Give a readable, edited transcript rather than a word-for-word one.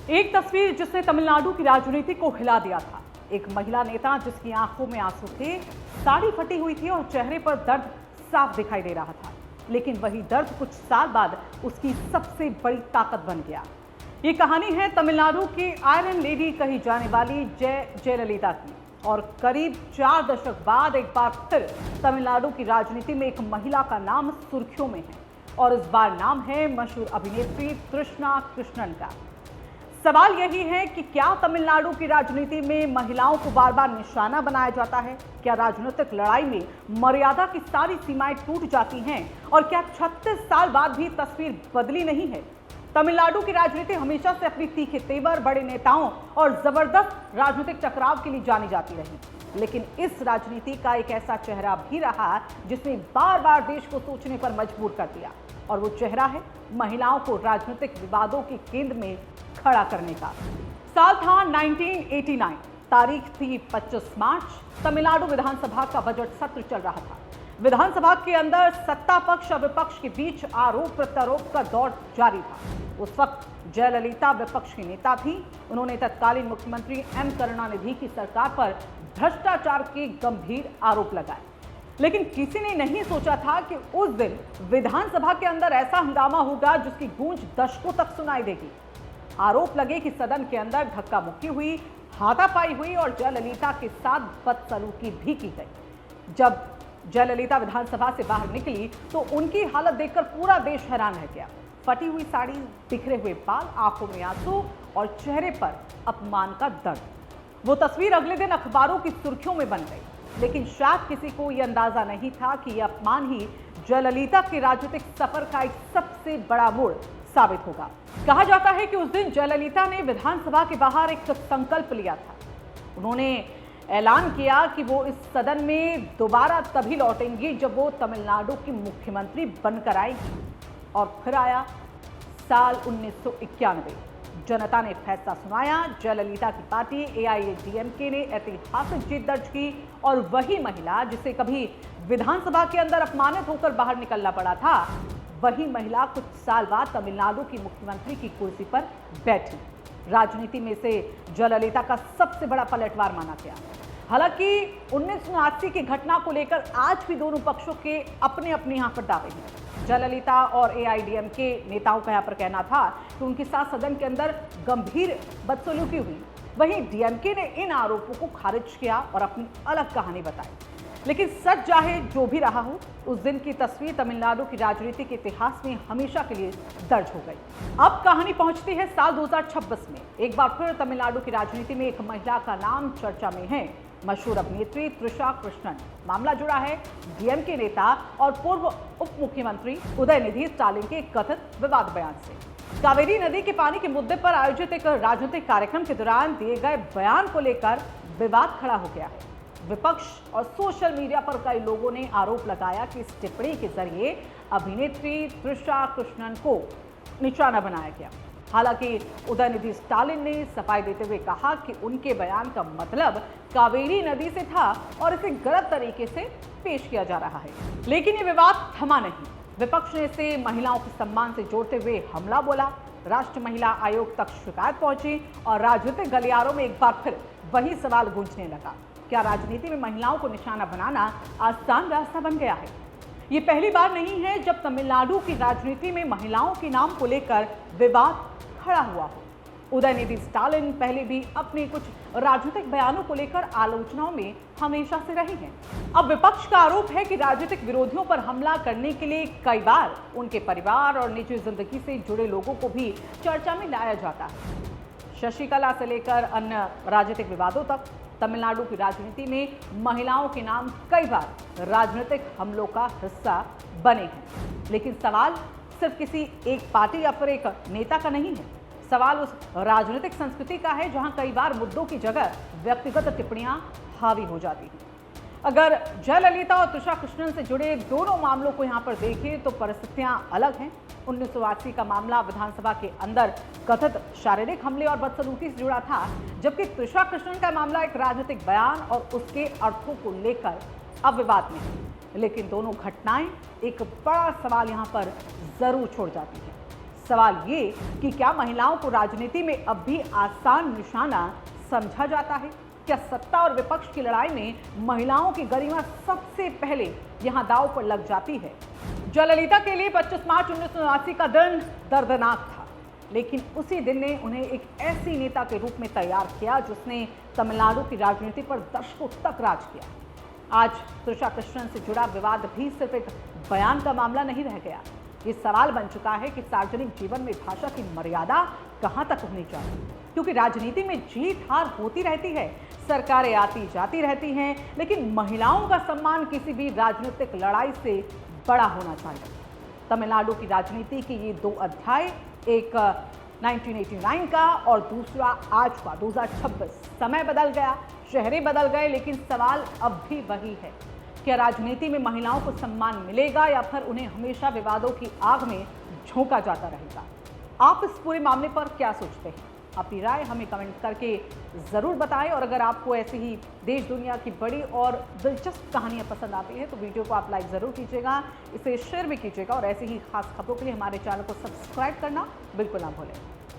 एक तस्वीर जिसने तमिलनाडु की राजनीति को हिला दिया था। एक महिला नेता जिसकी आंखों में आंसू थे, साड़ी फटी हुई थी और चेहरे पर दर्द साफ दिखाई दे रहा था। लेकिन वही दर्द कुछ साल बाद उसकी सबसे बड़ी ताकत बन गया। ये कहानी है तमिलनाडु की आयरन लेडी कही जाने वाली जयललिता की। और करीब 4 दशक बाद एक बार फिर तमिलनाडु की राजनीति में एक महिला का नाम सुर्खियों में है। और इस बार नाम है मशहूर अभिनेत्री तृष्णा कृष्णन का। सवाल यही है कि क्या तमिलनाडु की राजनीति में महिलाओं को बार बार निशाना बनाया जाता है? क्या राजनीतिक लड़ाई में मर्यादा की सारी सीमाएं टूट जाती हैं? और क्या 36 साल बाद भी तस्वीर बदली नहीं है? तमिलनाडु की राजनीति हमेशा से अपनी तीखे तेवर, बड़े नेताओं और जबरदस्त राजनीतिक टकराव के लिए जानी जाती रही। लेकिन इस राजनीति का एक ऐसा चेहरा भी रहा जिसने बार बार देश को सोचने पर मजबूर कर दिया। और वो चेहरा है महिलाओं को राजनीतिक विवादों के केंद्र में खड़ा करने का। साल था 1989, तारीख थी 25 मार्च। तमिलनाडु विधानसभा का बजट सत्र चल रहा था। विधानसभा के अंदर सत्ता पक्ष और विपक्ष के बीच आरोप प्रत्यारोप का दौर जारी था। उस वक्त जयललिता विपक्ष की नेता थी। उन्होंने तत्कालीन मुख्यमंत्री एम करुणानिधि की सरकार पर भ्रष्टाचार के गंभीर आरोप लगाए। लेकिन किसी ने नहीं सोचा था कि उस दिन विधानसभा के अंदर ऐसा हंगामा होगा जिसकी गूंज दशकों तक सुनाई देगी। आरोप लगे कि सदन के अंदर धक्का मुक्की हुई, हाथापाई हुई और जयललिता के साथ बदसलूकी भी की गई। जब जयललिता विधानसभा से बाहर निकली तो उनकी हालत देखकर पूरा देश हैरान रह गया। फटी हुई साड़ी, बिखरे हुए बाल, आंखों में आंसू और चेहरे पर अपमान का दर्द। वो तस्वीर अगले दिन अखबारों की सुर्खियों में बन गई। लेकिन शायद किसी को यह अंदाजा नहीं था कि यह अपमान ही जयललिता के राजनीतिक सफर का एक सबसे बड़ा मोड़ साबित होगा। कहा जाता है कि उस दिन जयललिता ने विधानसभा के बाहर एक संकल्प लिया था। उन्होंने ऐलान किया कि वो इस सदन में दोबारा तभी लौटेंगी जब वो तमिलनाडु की मुख्यमंत्री बनकर आएंगी। और फिर आया साल 1991। जनता ने फैसला सुनाया। जयललिता की पार्टी एआईएडीएमके ने ऐतिहासिक जीत दर्ज की। और वही महिला जिसे कभी विधानसभा के अंदर अपमानित होकर बाहर निकलना पड़ा था, वही महिला कुछ साल बाद तमिलनाडु की मुख्यमंत्री की कुर्सी पर बैठी। राजनीति में से जयललिता का सबसे बड़ा पलटवार माना गया। हालांकि 1979 की घटना को लेकर आज भी दोनों पक्षों के अपने अपने यहाँ पर दावे हैं। जयललिता और एआईएडीएमके नेताओं का यहाँ पर कहना था कि उनके साथ सदन के अंदर गंभीर बदसलूकी हुई। वहीं डीएमके ने इन आरोपों को खारिज किया और अपनी अलग कहानी बताई। लेकिन सच चाहे जो भी रहा हो, उस दिन की तस्वीर तमिलनाडु की राजनीति के इतिहास में हमेशा के लिए दर्ज हो गई। अब कहानी पहुंचती है साल 2026 में। एक बार फिर तमिलनाडु की राजनीति में एक महिला का नाम चर्चा में है, मशहूर अभिनेत्री तृषा कृष्णन। मामला जुड़ा है डीएमके नेता और पूर्व उप मुख्यमंत्री उदयनिधि स्टालिन के कथित विवाद बयान से। कावेरी नदी के पानी के मुद्दे पर आयोजित एक राजनीतिक कार्यक्रम के दौरान दिए गए बयान को लेकर विवाद खड़ा हो गया है। विपक्ष और सोशल मीडिया पर कई लोगों ने आरोप लगाया कि इस टिप्पणी के जरिए अभिनेत्री तृषा कृष्णन को निशाना बनाया गया। हालांकि उदयनिधि स्टालिन ने सफाई देते हुए कहा कि उनके बयान का मतलब कावेरी नदी से था और इसे गलत तरीके से पेश किया जा रहा है। लेकिन ये विवाद थमा नहीं। विपक्ष ने इसे महिलाओं के सम्मान से जोड़ते हुए हमला बोला। राष्ट्रीय महिला आयोग तक शिकायत पहुंची और राजनीतिक गलियारों में एक बार फिर वही सवाल गूंजने लगा। क्या राजनीति में महिलाओं को निशाना बनाना आसान रास्ता बन गया है? ये पहली बार नहीं है जब तमिलनाडु की राजनीति में महिलाओं के नाम को लेकर विवाद खड़ा हुआ हो। उदयनिधि स्टालिन पहले भी अपने कुछ राजनीतिक बयानों को लेकर आलोचनाओं में हमेशा से रहे हैं। अब विपक्ष का आरोप है कि राजनीतिक विरोधियों पर हमला करने के लिए कई बार उनके परिवार और निजी जिंदगी से जुड़े लोगों को भी चर्चा में लाया जाता है। शशिकला से लेकर अन्य राजनीतिक विवादों तक तमिलनाडु की राजनीति में महिलाओं के नाम कई बार राजनीतिक हमलों का हिस्सा बने हैं। लेकिन सवाल सिर्फ किसी एक पार्टी या फिर एक नेता का नहीं है। सवाल उस राजनीतिक संस्कृति का है जहां कई बार मुद्दों की जगह व्यक्तिगत टिप्पणियां हावी हो जाती हैं। अगर जयललिता और तृषा कृष्णन से जुड़े दोनों मामलों को यहाँ पर देखें तो परिस्थितियां अलग हैं। 1980 का मामला विधानसभा के अंदर कथित शारीरिक हमले और बदसलूकी से जुड़ा था, जबकि तृषा कृष्णन का मामला एक राजनीतिक बयान और उसके अर्थों को लेकर अब विवाद में है। लेकिन दोनों घटनाएं एक बड़ा सवाल यहाँ पर जरूर छोड़ जाती है। सवाल ये कि क्या महिलाओं को राजनीति में अब भी आसान निशाना समझा जाता है? क्या सत्ता और विपक्ष की लड़ाई में महिलाओं की गरिमा सबसे पहले यहां दांव पर लग जाती है? जयललिता के लिए 25 मार्च 1979 का दिन दर्दनाक था, लेकिन उसी दिन ने उन्हें एक ऐसी नेता के रूप में तैयार किया जिसने तमिलनाडु की राजनीति पर दशकों तक राज किया। आज त्रिशा कृष्णन से जुड़ा विवाद भी सिर्फ एक बयान का मामला नहीं रह गया। ये सवाल बन चुका है कि सार्वजनिक जीवन में भाषा की मर्यादा कहां तक होनी चाहिए, क्योंकि राजनीति में जीत हार होती रहती है, सरकारें आती जाती रहती हैं, लेकिन महिलाओं का सम्मान किसी भी राजनीतिक लड़ाई से बड़ा होना चाहिए। तमिलनाडु की राजनीति के ये दो अध्याय, एक 1989 का और दूसरा आज का 2026। समय बदल गया, चेहरे बदल गए, लेकिन सवाल अब भी वही है। क्या राजनीति में महिलाओं को सम्मान मिलेगा या फिर उन्हें हमेशा विवादों की आग में झोंका जाता रहेगा? आप इस पूरे मामले पर क्या सोचते हैं? अपनी राय हमें कमेंट करके ज़रूर बताएं, और अगर आपको ऐसी ही देश दुनिया की बड़ी और दिलचस्प कहानियां पसंद आती हैं तो वीडियो को आप लाइक ज़रूर कीजिएगा, इसे शेयर भी कीजिएगा, और ऐसी ही खास खबरों के लिए हमारे चैनल को सब्सक्राइब करना बिल्कुल ना भूलें।